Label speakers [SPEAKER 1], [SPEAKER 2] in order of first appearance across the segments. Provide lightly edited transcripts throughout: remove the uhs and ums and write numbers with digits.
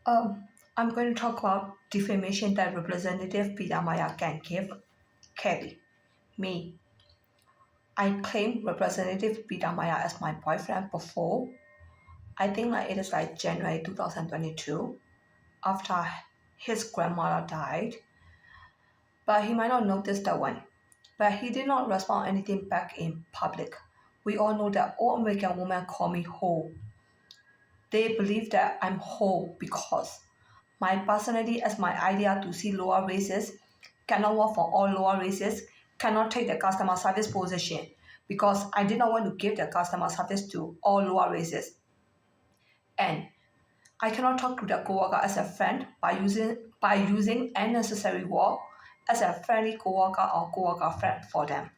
[SPEAKER 1] Um, I'm going to talk about defamation that Representative Peter Maya can give Kelly, me. I claimed Representative Peter Maya as my boyfriend before. I think it is like January 2022 after his grandmother died. But he might not notice that one. But he did not respond anything back in public. We all know that all American women call me whole. They believe that I'm whole because my personality as my idea to see lower races cannot work for all lower races, cannot take the customer service position because I did not want to give the customer service to all lower races. And I cannot talk to the coworker as a friend by using unnecessary word as a friendly coworker or coworker friend for them.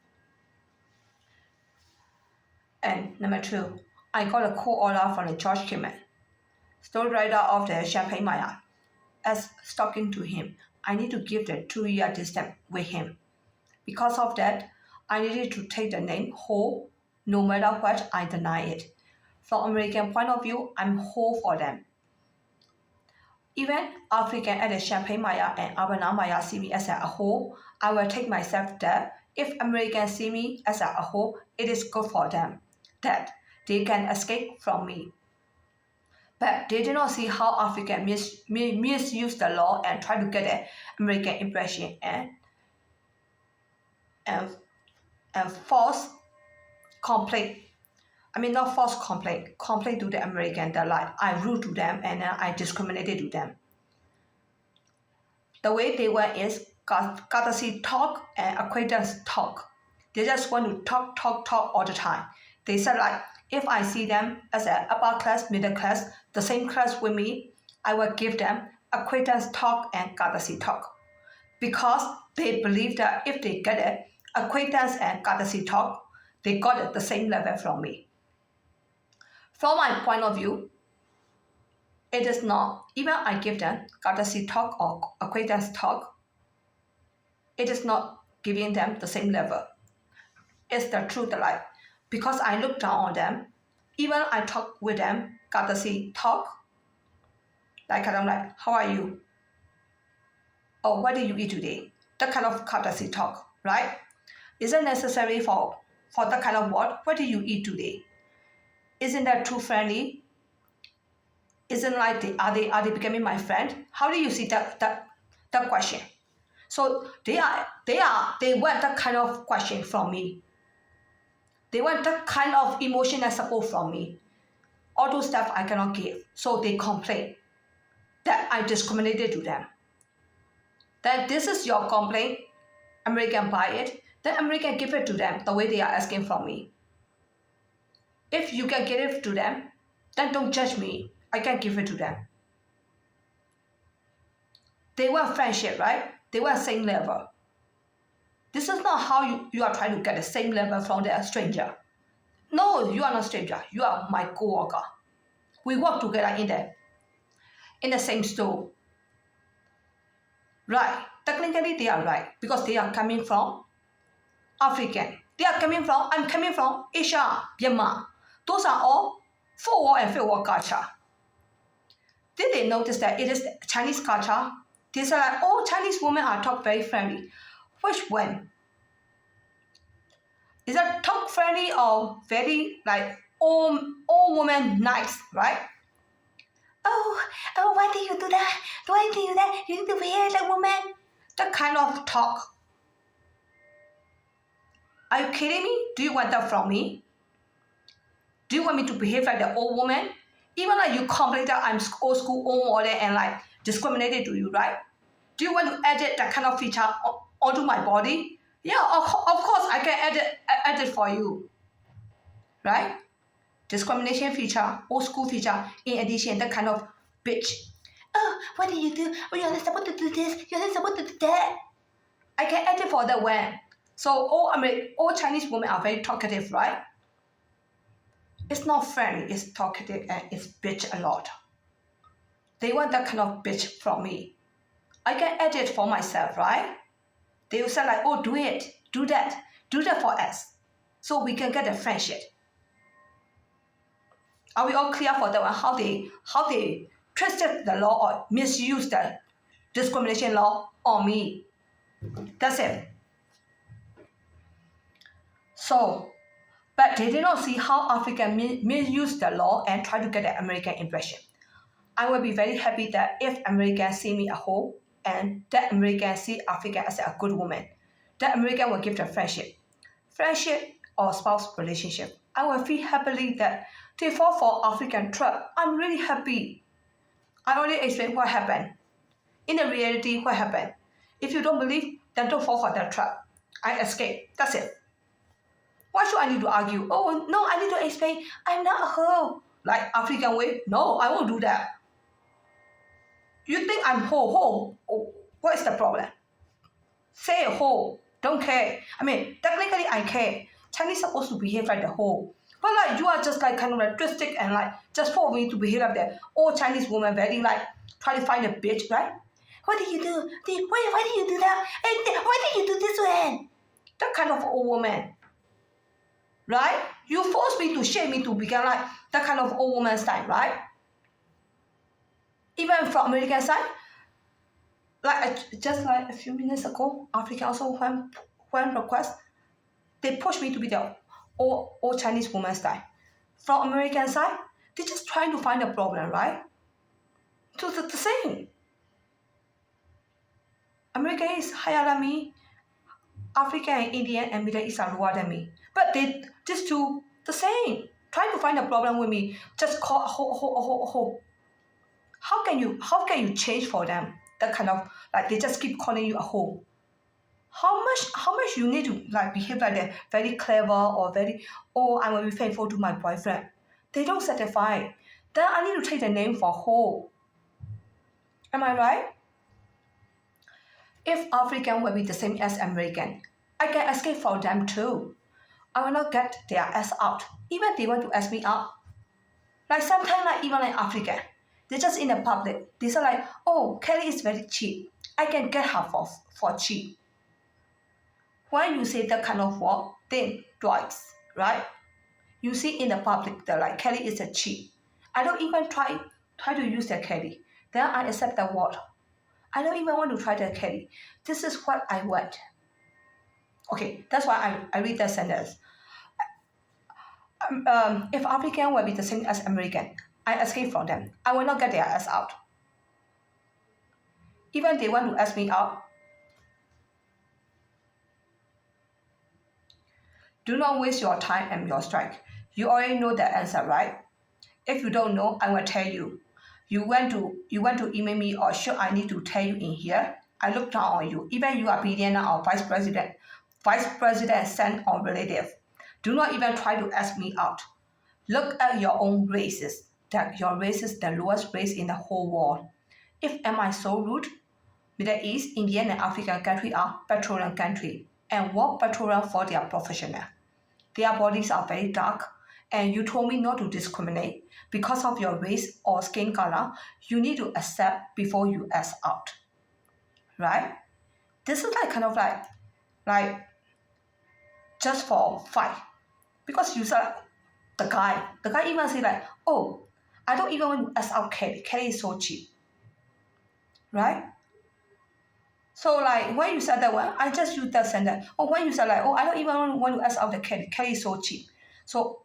[SPEAKER 1] And number two, I got a court order from the George Kimmel, story writer of the Champagne Maya, as talking to him. I need to give the 2-year distance with him. Because of that, I needed to take the name whole, no matter what, I deny it. From American point of view, I'm whole for them. Even African at the Champagne Maya and Abana Maya see me as a whole, I will take myself there. If Americans see me as a whole, it is good for them that they can escape from me. But they do not see how African misuse the law and try to get an American impression and, and false complaint. I mean, not false complaint to the American that I rude to them and I discriminated to them. The way they went is courtesy talk and acquaintance talk. They just want to talk all the time. They said if I see them as an upper class, middle class, the same class with me, I will give them acquaintance talk and courtesy talk. Because they believe that if they get it, acquaintance and courtesy talk, they got it the same level from me. From my point of view, it is not, even I give them courtesy talk or acquaintance talk, it is not giving them the same level. It's the truth because I look down on them, even I talk with them, courtesy talk, how are you? Oh, what did you eat today? That kind of courtesy talk, right? Is it necessary for that kind of word? What did you eat today? Isn't that too friendly? Isn't are they becoming my friend? How do you see that question? So they want that kind of question from me. They want that kind of emotional support from me. All those stuff I cannot give. So they complain that I discriminated to them. That this is your complaint, American buy it, then American give it to them the way they are asking from me. If you can give it to them, then don't judge me. I can give it to them. They want friendship, right? They want same level. This is not how you are trying to get the same level from the stranger. No, you are not stranger. You are my co-worker. We work together in the same store. Right. Technically, they are right because they are coming from African. I'm coming from Asia, Myanmar. Those are all full war and field war culture. Did they notice that it is Chinese culture? They say Chinese women are talk very friendly. Which one? Is that talk friendly or very all women nice, right? Why did you do that? Why did you do that? You need to behave like a woman. That kind of talk. Are you kidding me? Do you want that from me? Do you want me to behave like the old woman? Even you complain that I'm old school, old model and discriminated to you, right? Do you want to edit that kind of feature onto my body? Yeah, of course I can edit for you. Right? Discrimination feature, old school feature, in addition, that kind of bitch. What did you do? Oh, you're not supposed to do this, you're not supposed to do that. I can edit for that when. So all Chinese women are very talkative, right? It's not friendly, it's talkative and it's bitch a lot. They want that kind of bitch from me. I can edit for myself, right? They will say do it, do that for us. So we can get a friendship. Are we all clear for that one? How they twisted the law or misused the discrimination law on me. That's it. So, but they did not see how Africa misused the law and try to get the American impression. I will be very happy that if Americans see me a whole and that Americans see Africa as a good woman, that American will give them friendship or spouse relationship. I will feel happily that they fall for African trap. I'm really happy. I already explained what happened. In the reality, what happened? If you don't believe, then don't fall for that trap. I escaped. That's it. Why should I need to argue? Oh, no, I need to explain. I'm not a hoe. Like African way? No, I won't do that. You think I'm hoe? Oh, what is the problem? Say a hoe. Don't care. I mean, technically I care. Chinese supposed to behave like the hoe. But like you are just like kind of like twisted and like just for me to behave like that. All Chinese women very like try to find a bitch, right? What did you do? Why did you do that? And why did you do this one? That kind of old woman. Right? You force me to shame me to become like that kind of old woman style, right? Even from American side, like just like a few minutes ago, Africa also when request, they push me to be the old Chinese woman style. From American side, they're just trying to find a problem, right? So the same. America is higher than me. Africa and Indian and Middle East are lower than me. But these two, the same. Trying to find a problem with me. Just call ho. How can you change for them? That kind of like they just keep calling you a hoe. How much you need to like behave like that? Very clever or very I will be faithful to my boyfriend. They don't satisfy. Then I need to take the name for hoe. Am I right? If African will be the same as American, I can escape from them too. I will not get their ass out. Even they want to ask me out. Like sometimes like even like African, they just in the public, they say like, oh, Kelly is very cheap. I can get her for cheap. When you say that kind of word, then twice, right? You see in the public that like Kelly is a cheap. I don't even try to use that Kelly. Then I accept the word. I don't even want to try that Kelly. This is what I want. Okay, that's why I read that sentence. If African will be the same as American, I escape from them. I will not get their ass out. Even they want to ask me out. Do not waste your time and your strike. You already know the answer, right? If you don't know, I will tell you. You want to email me or should I need to tell you in here? I look down on you. Even you are billionaire or vice president, son or relative. Do not even try to ask me out. Look at your own races. That your race is the lowest race in the whole world. If am I so rude? Middle East, Indian and African countries are petroleum countries and work petroleum for their professional. Their bodies are very dark and you told me not to discriminate. Because of your race or skin color, you need to accept before you ask out. Right? This is like kind of like just for fight. Because you said the guy even say like, oh, I don't even want to ask out Kelly. Kelly is so cheap. Right? So like when you said that one, I just used that sentence. Or when you said like, oh, I don't even want to ask out the Kelly. Kelly is so cheap. So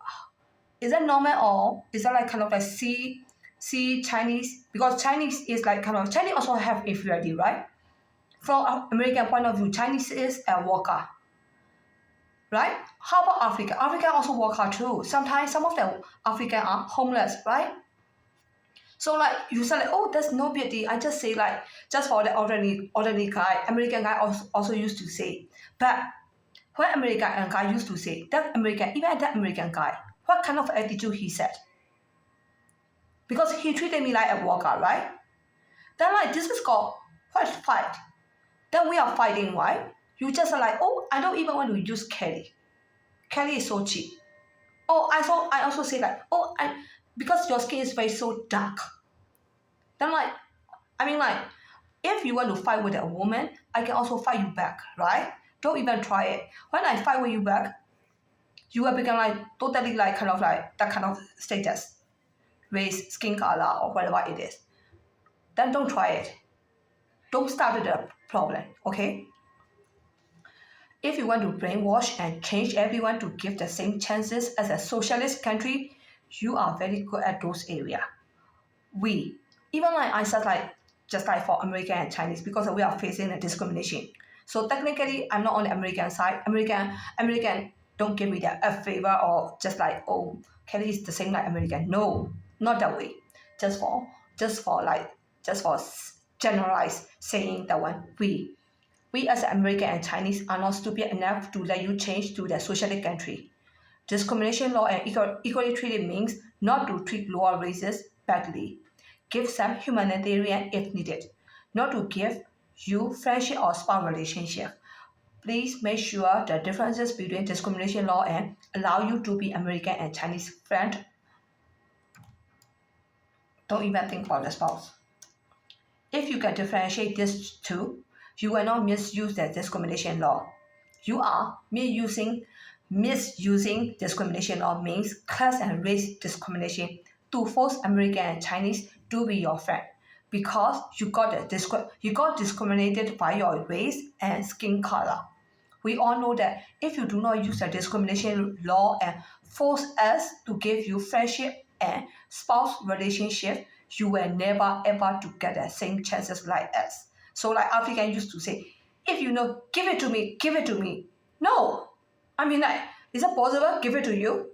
[SPEAKER 1] is that normal or is that like kind of like see Chinese? Because Chinese is like kind of, Chinese also have inferiority, right? From American point of view, Chinese is a worker. Right? How about Africa? Africa also work hard too. Sometimes some of the African are homeless, right? So like you say like, oh, there's no beauty. I just say like just for the ordinary guy, American guy also used to say. But when American guy used to say, even that American guy, what kind of attitude he said? Because he treated me like a worker, right? Then like this is called what fight. Then we are fighting, right? You just are like, oh, I don't even want to use Kelly. Kelly is so cheap. Oh, I also say like, oh, because your skin is very so dark. Then like, I mean like, if you want to fight with a woman, I can also fight you back, right? Don't even try it. When I fight with you back, you will become like totally like kind of like that kind of status, race, skin color, or whatever it is. then don't try it. Don't start the problem, okay? If you want to brainwash and change everyone to give the same chances as a socialist country, you are very good at those areas. We, even like I said, like just like for American and Chinese, because we are facing a discrimination. So technically, I'm not on the American side. American don't give me a favor or just like, oh, Kelly is the same like American. No, not that way. Just for just for like just for generalize saying that one. We as American and Chinese are not stupid enough to let you change to the socialist country. Discrimination law and equally treated means not to treat lower races badly. Give some humanitarian if needed, not to give you friendship or spouse relationship. Please make sure the differences between discrimination law and allow you to be American and Chinese friend. Don't even think about the spouse. If you can differentiate these two, you will not misuse the discrimination law. You are misusing discrimination law means class and race discrimination to force American and Chinese to be your friend because you got discriminated by your race and skin color. We all know that if you do not use the discrimination law and force us to give you friendship and spouse relationship, you will never ever to get the same chances like us. So like African used to say, if you know, give it to me, give it to me. No. I mean like, is it possible? Give it to you?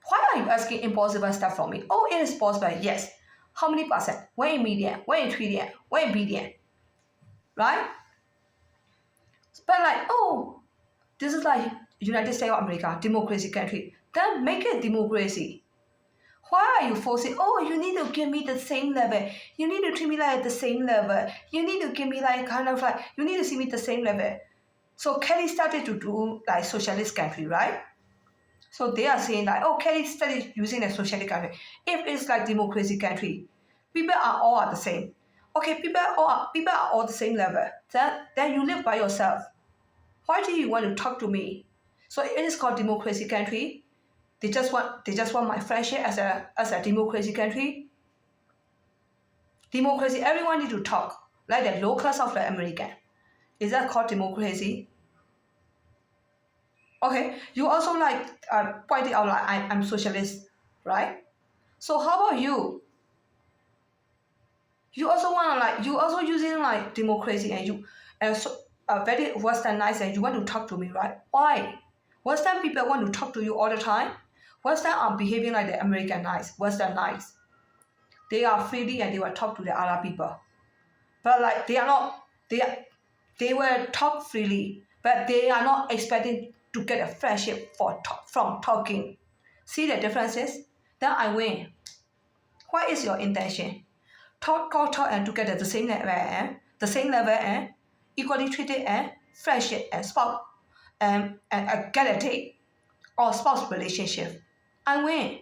[SPEAKER 1] Why are you asking impossible stuff from me? Oh, it is possible, yes. How many percent? 1 in million, 1 in trillion, 1 in billion. Right? But like, oh, this is like United States of America, democracy country. Then make it democracy. Why are you forcing? Oh, you need to give me the same level. You need to treat me like the same level. You need to give me like kind of like, you need to see me the same level. So Kelly started to do like socialist country, right? So they are saying like, oh, Kelly started using a socialist country. If it's like democracy country, people are all the same. Okay, people are all the same level. Then you live by yourself. Why do you want to talk to me? So it is called democracy country. They just want my friendship as a democracy country. Democracy, everyone need to talk like the low class of the American. Is that called democracy? Okay, you also like pointing out like I'm socialist, right? So how about you? You also want to like you also using like democracy and you very westernized and you want to talk to me, right? Why? Western people want to talk to you all the time. Western are behaving like the Americanized, westernized. They are freely and they will talk to the other people. But like they are not, they will talk freely, but they are not expecting to get a friendship from talking. See the differences? Then I win. What is your intention? Talk, and to get the same level, equally treated, friendship and spouse, and equality or spouse relationship. I win.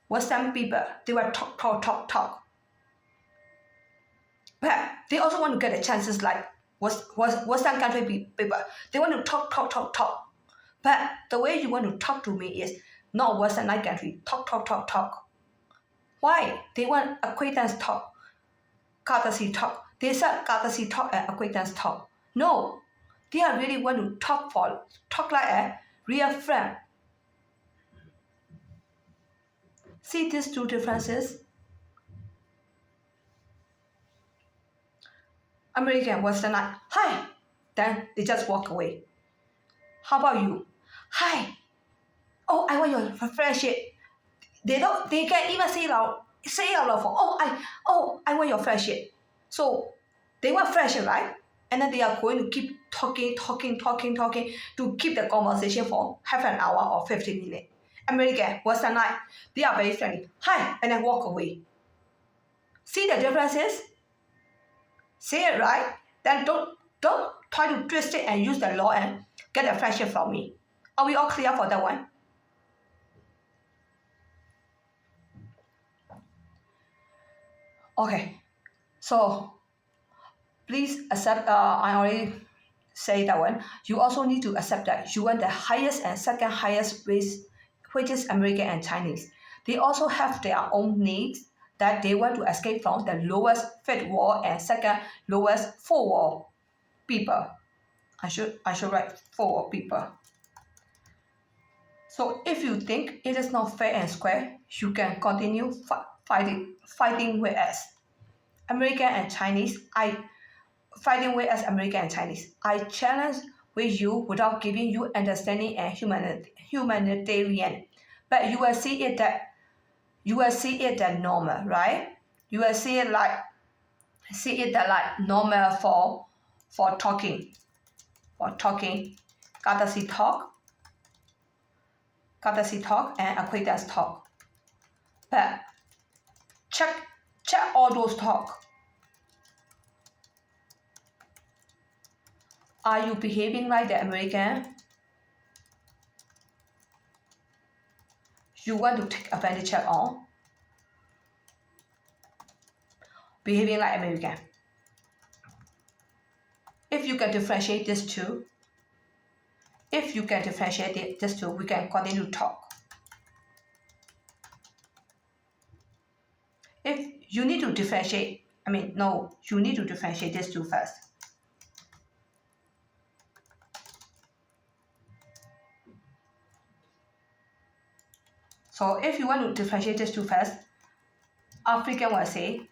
[SPEAKER 1] Western people, they will talk. But they also want to get the chances like Western country people. They want to talk. But the way you want to talk to me is not Western country. Talk. Why? They want acquaintance talk, courtesy talk. They said courtesy talk and acquaintance talk. No, they are really want to talk like a real friend. See these two differences? American, Western, like, hi. Then they just walk away. How about you? Hi. Oh, I want your friendship. They can even say out loud for I want your friendship. So they want friendship, right? And then they are going to keep talking to keep the conversation for half an hour or 15 minutes. American, Western night, they are very friendly. Hi, and then walk away. See the differences? See it, right? Then don't try to twist it and use the law and get a friendship from me. Are we all clear for that one? Okay, so please accept, I already say that one. You also need to accept that you want the highest and second highest race, which is American and Chinese. They also have their own needs that they want to escape from the lowest fifth world and second lowest fourth world people. I should write fourth world people. So if you think it is not fair and square, you can continue fighting with us. American and Chinese, fighting with us, American and Chinese. I challenge with you without giving you understanding and humanitarian. But you will see it that normal, right? You will see it like normal for talking. Courtesy talk and acquaintance talk. But check all those talk. Are you behaving like the American? You want to take advantage on? Behaving like American. If you can differentiate these two, we can continue to talk. If you need to differentiate, you need to differentiate these two first. So if you want to differentiate these two first, African will say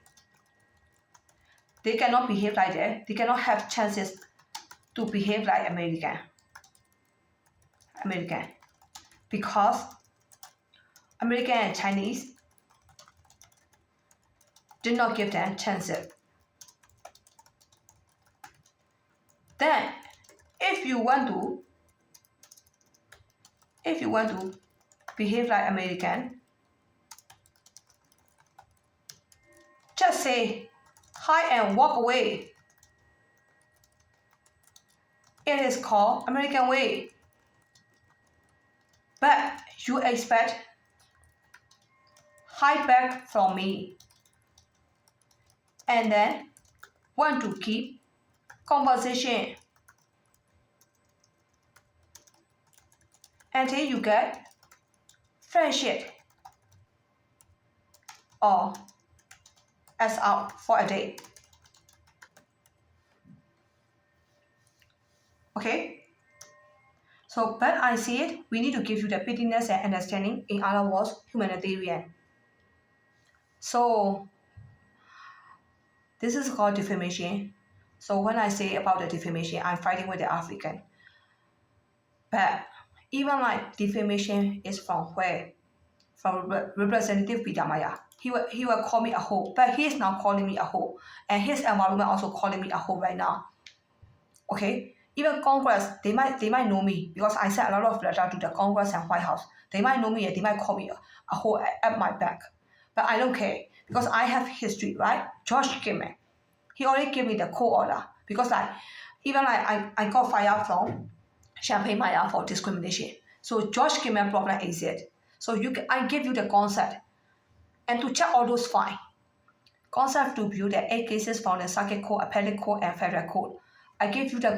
[SPEAKER 1] they cannot behave like that. They cannot have chances to behave like American. Because American and Chinese did not give them chances. Then if you want to behave like American, just say hi and walk away. It is called American way. But you expect hi back from me and then want to keep conversation until you get friendship or as out for a date. Okay? So, but I see it, we need to give you the pittiness and understanding, in other words, humanitarian. So, this is called defamation. So when I say about the defamation, I'm fighting with the African. But even like defamation is from where? From Representative Bidamaya. He will call me a hoe, but he is now calling me a hoe. And his environment also calling me a hoe right now. Okay? Even Congress, they might know me because I sent a lot of letters to the Congress and White House. They might know me and they might call me a hoe at my back. But I don't care because I have history, right? George Kimmel, he already gave me the court order because I got fired from Champagne Meijer for discrimination. So George Kimmel problem exists. So I give you the concept. And to check all those fine. Concept to view the 8 cases from the Circuit Court, Appellate Court, and Federal Court. I give you the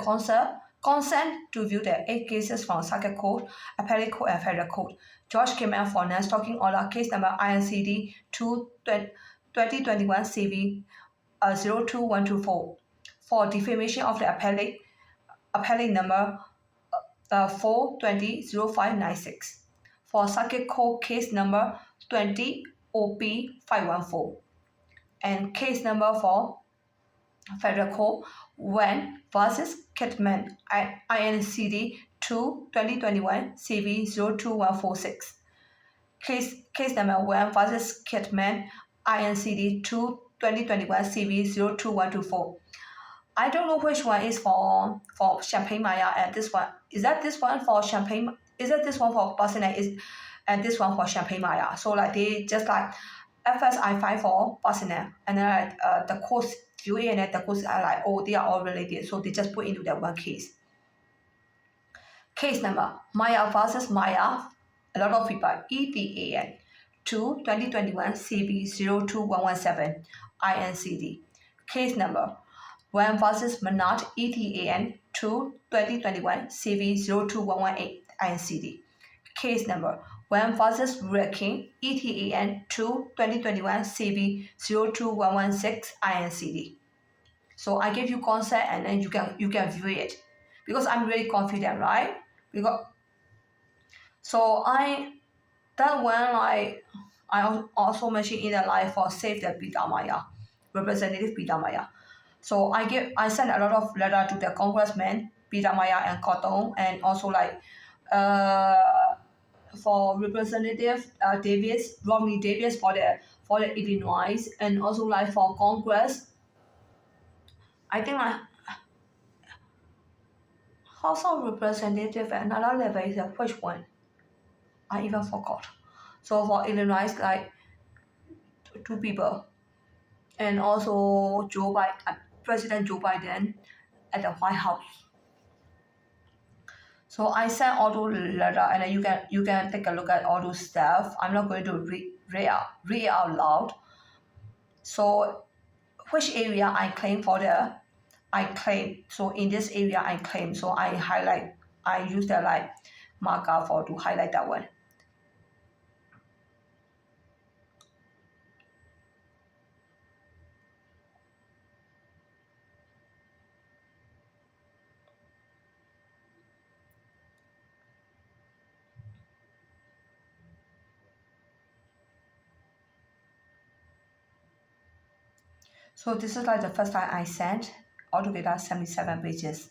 [SPEAKER 1] consent to view the 8 cases from Circuit Court, Appellate Court, and Federal Court. George Kimmel for non-stalking order, case number INCD 2021 CV 02124 for defamation of the appellate number 4200596 for Circuit Court case number 20 OP 514 and case number for Federal Court Wen versus Kitman INCD 2021 CV 02146 case number Wen versus Kitman INCD 2021 CV 02124. I don't know which one is for Champagne Meijer and this one. Is that this one for Champagne? Is that this one for Boston and this one for Champagne Meijer? So like they just like at first I fight for Boston and then the courts view it and then the courts are like, oh, they are all related, so they just put into that one case. Case number Meijer versus Meijer, a lot of people EDAN 2021 CV 02117 INCD. Case number Wen versus Menard ETAN 2021 CV 02118 INCD. Case number when versus Wrecking ETAN 2 2021 CV 02116 INCD. So I give you concept and then you can view it because I'm really confident, right? Because so that when I also mentioned in the live for save the Bidamaya, Representative Bidamaya. So I sent a lot of letter to the congressman Bidamaya and Cotton, and also uh for Representative Romney Davis for the Illinois, and also for Congress. I think House of Representative and another level is which one? I even forgot. So for Illinois, two people, and also President Joe Biden at the White House. So I sent all those letter, and then you can take a look at all those stuff. I'm not going to read out loud. So which area I claim for I claim. So in this area I claim. So I use the marker to highlight that one. So this is the first time I sent, altogether 77 pages.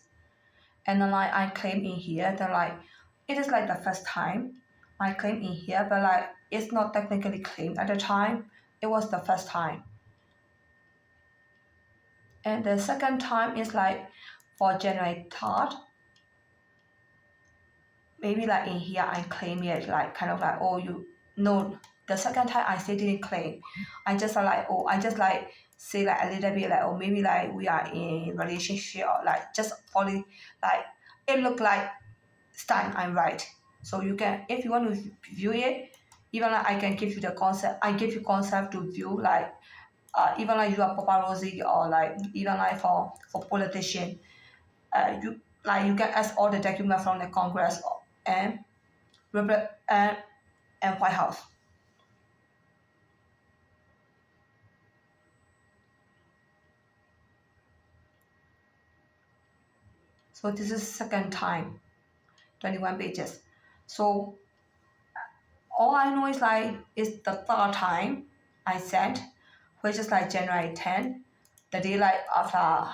[SPEAKER 1] And then I claim in here that it is the first time I claim in here, but it's not technically claimed at the time. It was the first time. And the second time is for January 3rd. Maybe in here I claim it oh you no, the second time I still didn't claim. I just say a little bit oh maybe we are in relationship, or just only it look stand I'm right. So you can, if you want to view it, even I can give you the concept. I give you concept to view even you are paparazzi, or even for politician. You you can ask all the document from the Congress and and White House. So this is second time, 21 pages. So all I know is the third time I sent, which is January 10, the day after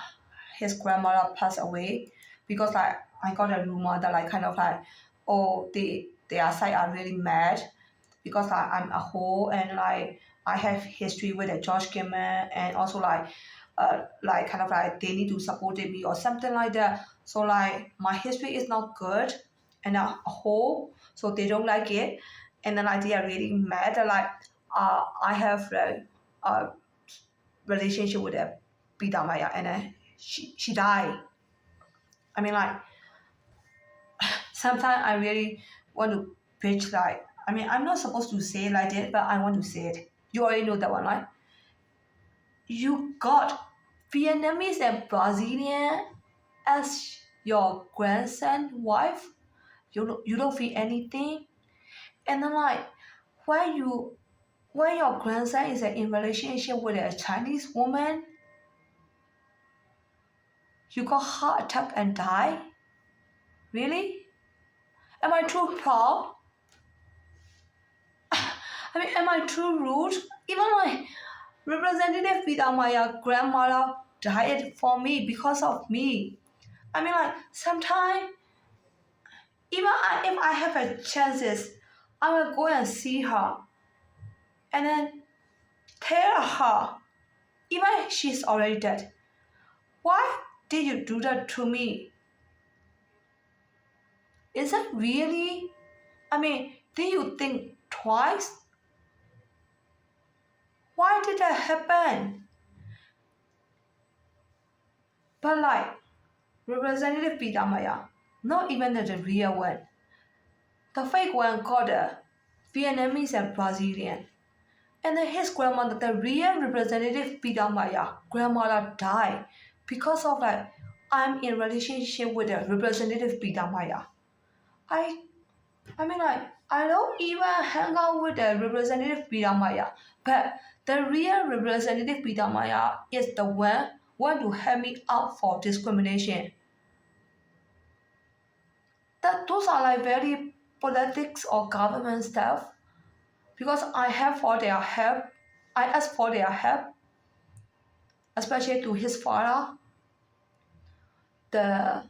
[SPEAKER 1] his grandmother passed away, because I got a rumor that oh their side are really mad because I'm a whole, and I have history with the George Gilman, and also they need to support me or something like that. So my history is not good and a whole, so they don't like it, and then they are really mad that I have a relationship with a Pita Maya, and she died. I mean sometimes I really want to pitch I mean I'm not supposed to say it like that, but I want to say it. You already know that one, right? You got Vietnamese and Brazilian as your grandson wife. You don't feel anything, and then when your grandson is in relationship with a Chinese woman, you got heart attack and die. Really? Am I too proud? I mean, am I too rude? Even my representative with my grandmother died for me because of me. I mean, sometimes, even if I have a chances, I will go and see her and then tell her, even if she's already dead, why did you do that to me? Is it really? I mean, did you think twice? Why did that happen? But Representative Pidamaya, not even the real one. The fake one got the Vietnamese and Brazilian. And then his grandmother, the real Representative Pidamaya, grandmother died because of I'm in relationship with the Representative Pidamaya. I mean I don't even hang out with the representative Maya, but the real representative Maya is the one to help me out for discrimination. That those are like very politics or government stuff because I have for their help. I ask for their help, especially to his father, the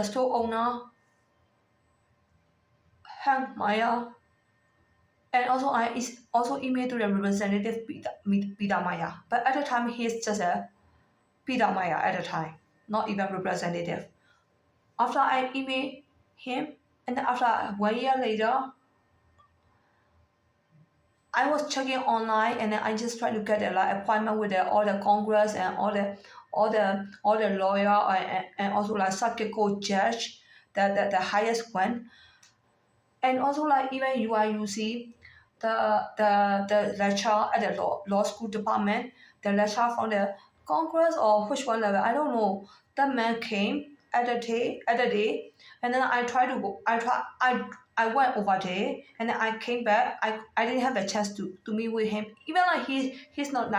[SPEAKER 1] store owner, Hank Maya, and also I is also email to the representative Peter Maya. But at the time he's just a Peter Maya at the time, not even representative. After I email him, and after 1 year later, I was checking online, and then I just tried to get a like appointment with all the Congress and all the lawyer and also like circuit court judge, the highest one, and also like even UIUC, the lecturer at the law school department, the lecturer from the Congress or which one level, I don't know. That man came at the day, and then I tried to go. I went over there, and then I came back. I didn't have a chance to meet with him. Even like he's not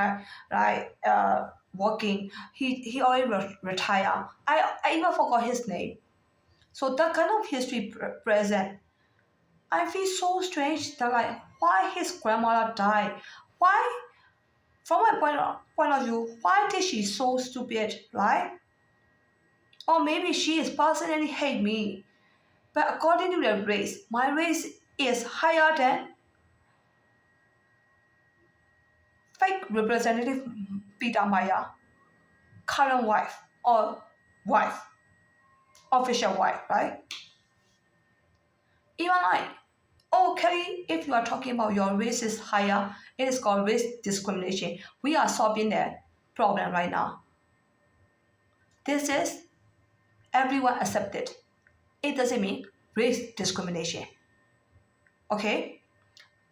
[SPEAKER 1] working. He already retired. I even forgot his name. So that kind of history present. I feel so strange that like why his grandmother died. Why, from my point of view, why did she so stupid, right? Or maybe she is personally hate me. But according to the race, my race is higher than fake representative Peter Maya, current wife or wife, official wife, right? Even like, okay, if you are talking about your race is higher, it is called race discrimination. We are solving the problem right now. This is everyone accepted. It doesn't mean race discrimination. Okay?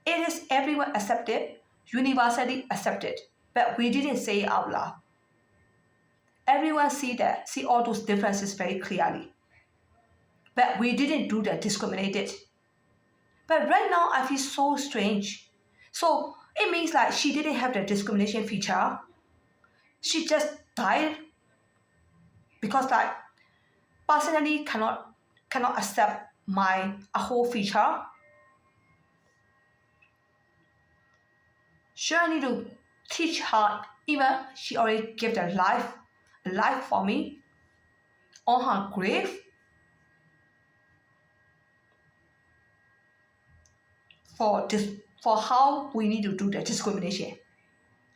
[SPEAKER 1] It is everyone accepted, universally accepted, but we didn't say it out loud. Everyone see all those differences very clearly. But we didn't do the discriminated. But right now I feel so strange. So it means like she didn't have the discrimination feature. She just died because like personally cannot accept my a whole feature. Sure, I need to teach her, even she already gave a life for me on her grave. For how we need to do the discrimination.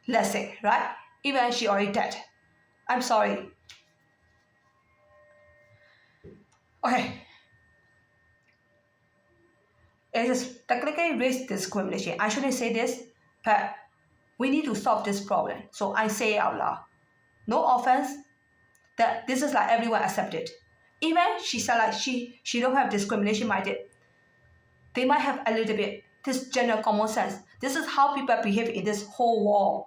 [SPEAKER 1] Let's say, right? Even she already dead. I'm sorry. Okay. It is technically race discrimination. I shouldn't say this, but we need to solve this problem. So I say it out loud. No offense, that this is like everyone accepted. Even she said like she don't have discrimination minded. They might have a little bit this general common sense. This is how people behave in this whole world.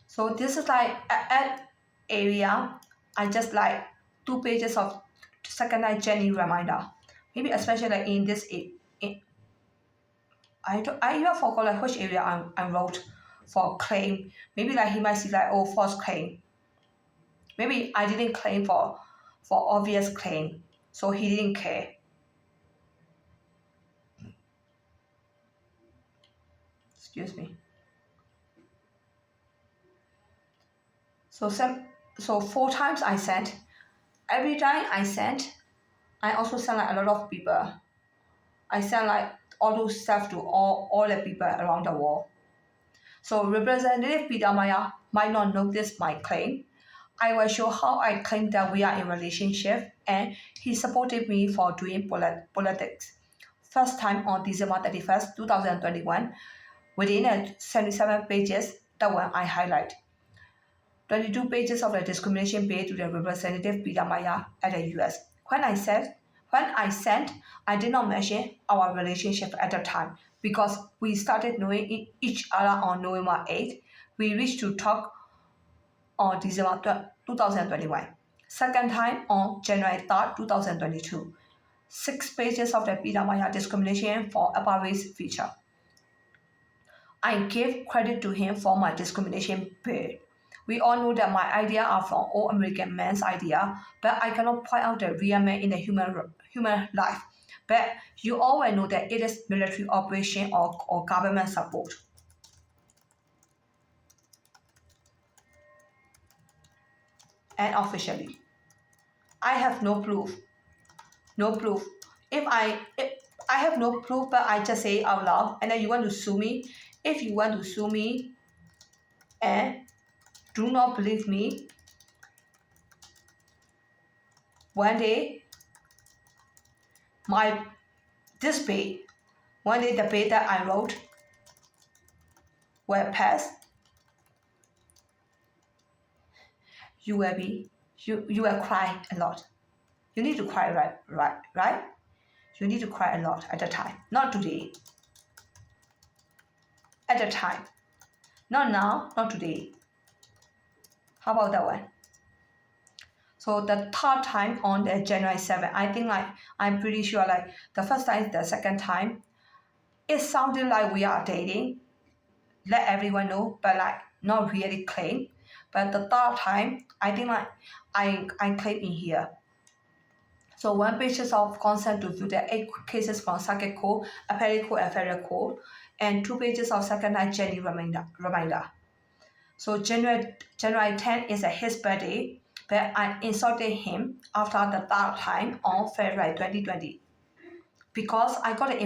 [SPEAKER 1] So this is like at area. I just like 2 pages of second night Jenny reminder. Maybe especially like in this I even forgot like which area I wrote for claim. Maybe like he might see like false claim. Maybe I didn't claim for obvious claim, so he didn't care. Excuse me. So 4 times I sent. Every time I sent, I also sent like a lot of people. I sent like all those stuff to all the people around the world. So Representative Peter Maya might not notice my claim. I will show how I claim that we are in relationship, and he supported me for doing politics. First time on December 31st, 2021, within 77 pages, the one I highlight. 22 pages of the discrimination paid to the Representative Peter Maya at the US. When I sent, I did not mention our relationship at the time because we started knowing each other on November 8th. We reached to talk on December 2021. Second time on January 3rd, 2022. 6 pages of the Peter Meijer discrimination for upper race feature. I gave credit to him for my discrimination period. We all know that my ideas are from all American men's idea, but I cannot point out the real man in the human life. But you all will know that it is military operation or government support. And officially, I have no proof. No proof. If I have no proof, but I just say it out loud, and then you want to sue me. If you want to sue me and do not believe me, one day the page that I wrote will pass. You will cry a lot. You need to cry, right? You need to cry a lot at the time. Not today. At the time. Not now, not today. How about that one? So the third time on the January 7th, I think I'm pretty sure the first time, the second time, it sounded like we are dating. Let everyone know, but not really claim. But the third time, I think I claim in here. So 1 page of consent to view the 8 cases from circuit court, appellate court, and federal court, and 2 pages of second night Jenny reminder. So January 10 is his birthday, but I insulted him after the third time on February 2020 because I got an